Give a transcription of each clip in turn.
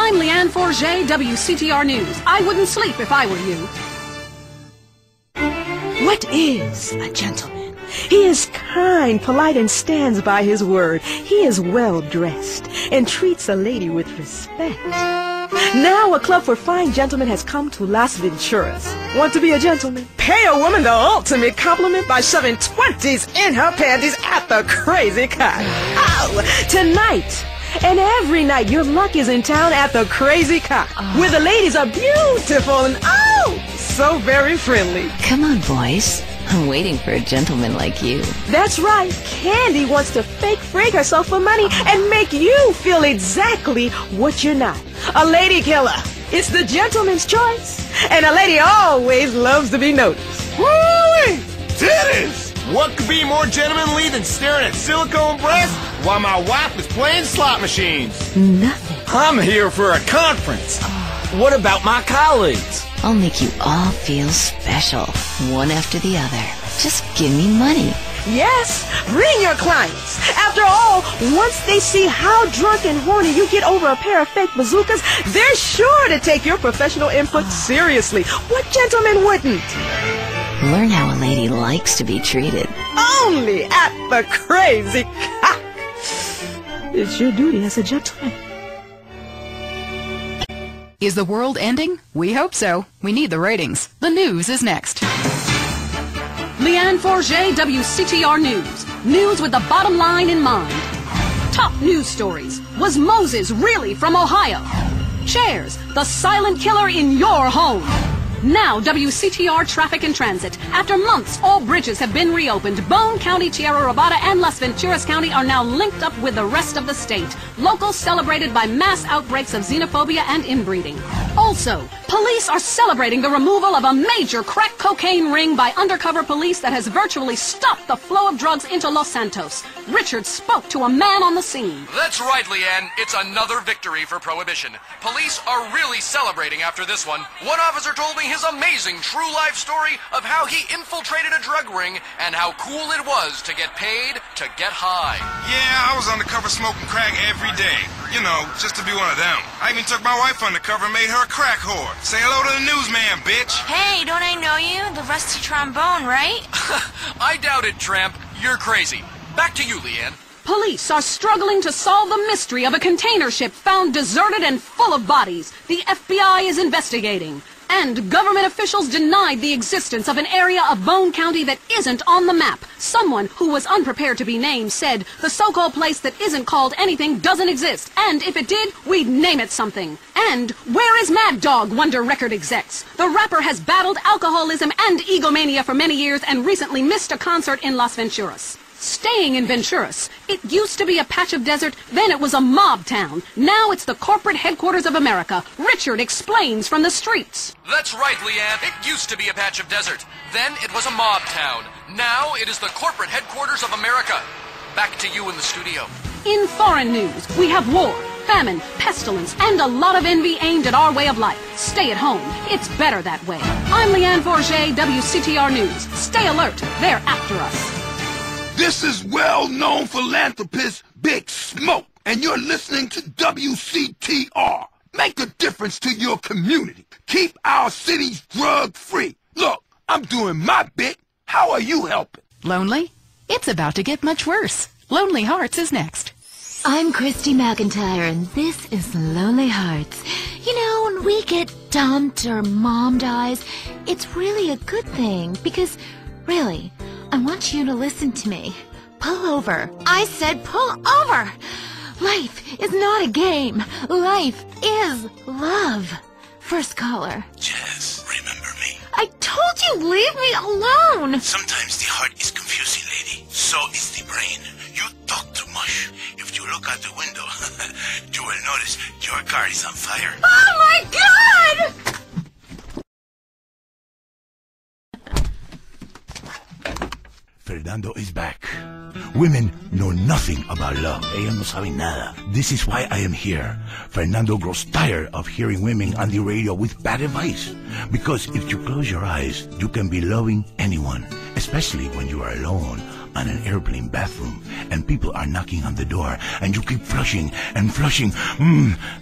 I'm Leanne Forget, WCTR News. I wouldn't sleep if I were you. What is a gentleman? He is kind, polite, and stands by his word. He is well-dressed and treats a lady with respect. Now a club for fine gentlemen has come to Las Venturas. Want to be a gentleman? Pay a woman the ultimate compliment by shoving 20s in her panties at the Crazy Cock. Oh, tonight and every night your luck is in town at the Crazy Cock, where the ladies are beautiful and so very friendly. Come on, boys. I'm waiting for a gentleman like you. That's right. Candy wants to fake freak herself for money and make you feel exactly what you're not. A lady killer. It's the gentleman's choice. And a lady always loves to be noticed. Woo-wee! Titties! What could be more gentlemanly than staring at silicone breasts while my wife is playing slot machines? Nothing. I'm here for a conference. What about my colleagues? I'll make you all feel special, one after the other. Just give me money. Yes, bring your clients. After all, once they see how drunk and horny you get over a pair of fake bazookas, they're sure to take your professional input seriously. What gentleman wouldn't? Learn how a lady likes to be treated. Only at the Crazy Cock. It's your duty as a gentleman. Is the world ending? We hope so. We need the ratings. The news is next. Leanne Forget, WCTR News. News with the bottom line in mind. Top news stories. Was Moses really from Ohio? Shares, the silent killer in your home. Now, WCTR Traffic and Transit. After months, all bridges have been reopened. Bone County, Tierra Robada, and Las Venturas County are now linked up with the rest of the state. Locals celebrated by mass outbreaks of xenophobia and inbreeding. Also, police are celebrating the removal of a major crack cocaine ring by undercover police that has virtually stopped the flow of drugs into Los Santos. Richard spoke to a man on the scene. That's right, Leanne. It's another victory for Prohibition. Police are really celebrating after this one. One officer told me his amazing true life story of how he infiltrated a drug ring and how cool it was to get paid to get high. Yeah, I was undercover smoking crack every day. You know, just to be one of them. I even took my wife undercover and made her a crack whore. Say hello to the newsman, bitch. Hey, don't I know you? The rusty trombone, right? I doubt it, Tramp. You're crazy. Back to you, Leanne. Police are struggling to solve the mystery of a container ship found deserted and full of bodies. The FBI is investigating. And government officials denied the existence of an area of Bone County that isn't on the map. Someone who was unprepared to be named said the so-called place that isn't called anything doesn't exist. And if it did, we'd name it something. And where is Mad Dog, wonder record execs? The rapper has battled alcoholism and egomania for many years and recently missed a concert in Las Venturas. Staying in Venturas, it used to be a patch of desert, then it was a mob town. Now it's the corporate headquarters of America. Richard explains from the streets. That's right, Leanne. It used to be a patch of desert. Then it was a mob town. Now it is the corporate headquarters of America. Back to you in the studio. In foreign news, we have war, famine, pestilence, and a lot of envy aimed at our way of life. Stay at home. It's better that way. I'm Leanne Forget, WCTR News. Stay alert. They're after us. This is well-known philanthropist Big Smoke, and you're listening to WCTR. Make a difference to your community. Keep our cities drug-free. Look, I'm doing my bit. How are you helping? Lonely? It's about to get much worse. Lonely Hearts is next. I'm Christy McIntyre, and this is Lonely Hearts. You know, when we get dumped or mom dies, it's really a good thing, because, really, I want you to listen to me. Pull over. I said pull over. Life is not a game. Life is love. First caller. Jess, remember me? I told you, leave me alone. Sometimes the heart is confusing, lady. So is the brain. You talk too much. If you look out the window, you will notice your car is on fire. Oh my God! Fernando is back. Women know nothing about love. Ellas no saben nada. This is why I am here. Fernando grows tired of hearing women on the radio with bad advice. Because if you close your eyes, you can be loving anyone, especially when you are alone. on an airplane bathroom and people are knocking on the door and you keep flushing and flushing.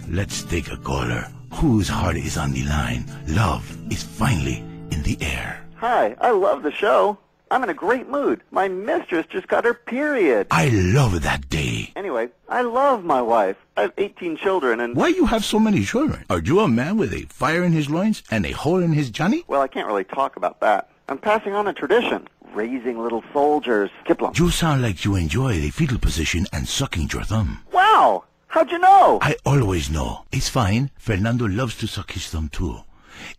Let's take a caller. Whose heart is on the line? Love is finally in the air. Hi, I love the show. I'm in a great mood. My mistress just got her period. I love that day. Anyway, I love my wife. I have 18 children and... Why you have so many children? Are you a man with a fire in his loins and a hole in his Johnny? Well, I can't really talk about that. I'm passing on a tradition. Raising little soldiers. Kiplum. You sound like you enjoy the fetal position and sucking your thumb. Wow! How'd you know? I always know. It's fine. Fernando loves to suck his thumb too.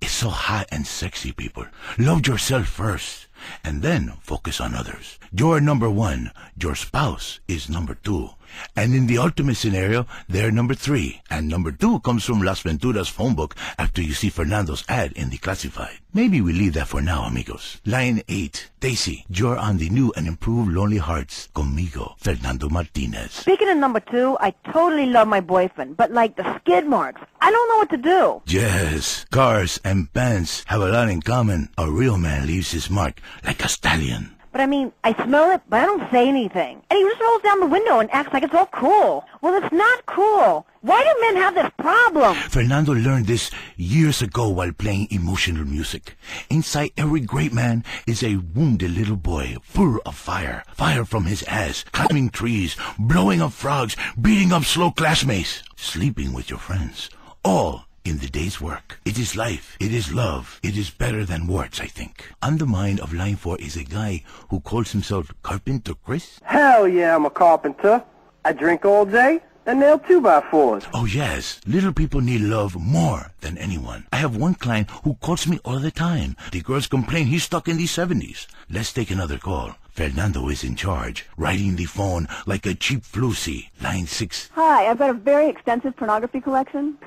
It's so hot and sexy, people. Love yourself first, and then focus on others. You're number one. Your spouse is number two. And in the ultimate scenario, they're number three. And number two comes from Las Venturas phone book after you see Fernando's ad in the classified. Maybe we leave that for now, amigos. Line 8. Daisy, you're on the new and improved Lonely Hearts. Conmigo, Fernando Martinez. Speaking of number two, I totally love my boyfriend, but like the skid marks, I don't know what to do. Yes, cars and pants have a lot in common. A real man leaves his mark like a stallion. But I mean, I smell it, but I don't say anything. And he just rolls down the window and acts like it's all cool. Well, it's not cool. Why do men have this problem? Fernando learned this years ago while playing emotional music. Inside every great man is a wounded little boy full of fire. Fire from his ass, climbing trees, blowing up frogs, beating up slow classmates, sleeping with your friends. All in the day's work. It is life. It is love. It is better than words, I think. On the mind of line 4 is a guy who calls himself Carpenter Chris. Hell yeah, I'm a carpenter. I drink all day and nail 2x4s. Oh yes, little people need love more than anyone. I have one client who calls me all the time. The girls complain he's stuck in the 70s. Let's take another call. Fernando is in charge, riding the phone like a cheap floozy. Line 6. Hi, I've got a very extensive pornography collection.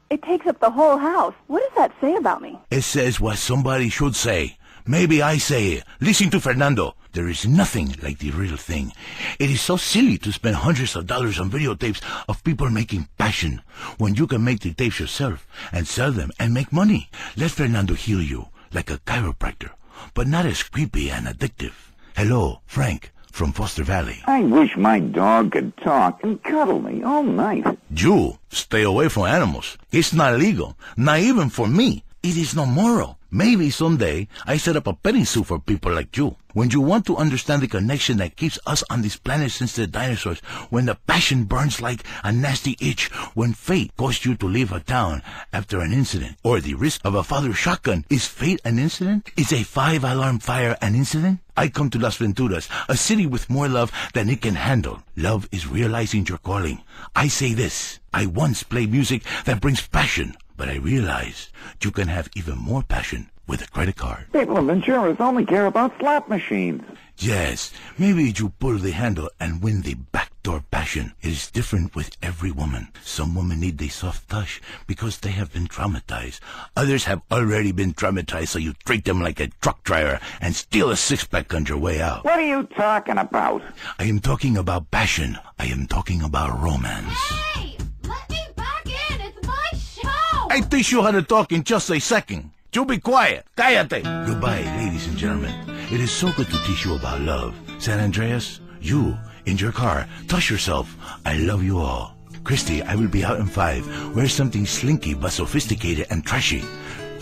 It takes up the whole house. What does that say about me? It says what somebody should say. Maybe I say it. Listen to Fernando. There is nothing like the real thing. It is so silly to spend hundreds of dollars on videotapes of people making passion when you can make the tapes yourself and sell them and make money. Let Fernando heal you like a chiropractor, but not as creepy and addictive. Hello, Frank from Foster Valley. I wish my dog could talk and cuddle me all night. You stay away from animals. It's not legal, not even for me. It is not moral. Maybe someday I set up a petting zoo for people like you. When you want to understand the connection that keeps us on this planet since the dinosaurs, when the passion burns like a nasty itch, when fate caused you to leave a town after an incident, or the risk of a father's shotgun, is fate an incident? Is a 5-alarm fire an incident? I come to Las Venturas, a city with more love than it can handle. Love is realizing your calling. I say this. I once played music that brings passion, but I realized you can have even more passion with a credit card. People in Venturas only care about slot machines. Yes, maybe you pull the handle and win the backdoor passion. It is different with every woman. Some women need the soft touch because they have been traumatized. Others have already been traumatized, so you treat them like a truck driver and steal a six-pack on your way out. What are you talking about? I am talking about passion. I am talking about romance. Hey! Let me back in! It's my show! I teach you how to talk in just a second. You be quiet. Cállate. Goodbye, ladies and gentlemen. It is so good to teach you about love. San Andreas, you, in your car, touch yourself. I love you all. Christy, I will be out in 5. Wear something slinky but sophisticated and trashy.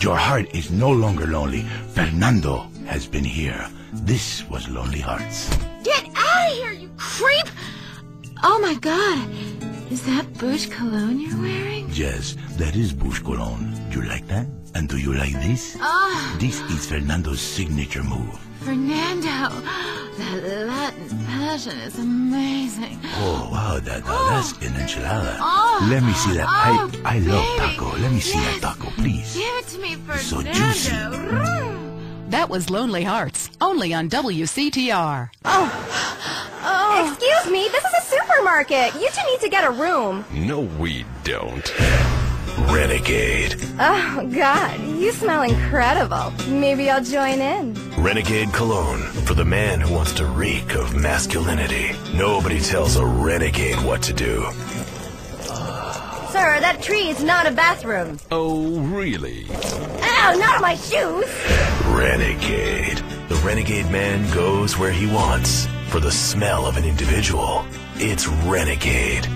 Your heart is no longer lonely. Fernando has been here. This was Lonely Hearts. Get out of here, you creep! Oh my god. Is that Bush cologne you're wearing? Yes, that is Bush cologne. You like that? And do you like this? This is Fernando's signature move. Fernando, that Latin passion is amazing. Oh, wow, that's an enchilada. Oh, let me see that. I love baby. taco. Let me see that taco, please. Give it to me, Fernando. It's so juicy. That was Lonely Hearts, only on WCTR. Excuse me, this is a supermarket. You two need to get a room. No, we don't. Renegade. Oh, God, you smell incredible. Maybe I'll join in. Renegade Cologne, for the man who wants to reek of masculinity. Nobody tells a renegade what to do. Sir, that tree is not a bathroom. Oh, really? Ow, not on my shoes. Renegade. The renegade man goes where he wants. For the smell of an individual, it's Renegade.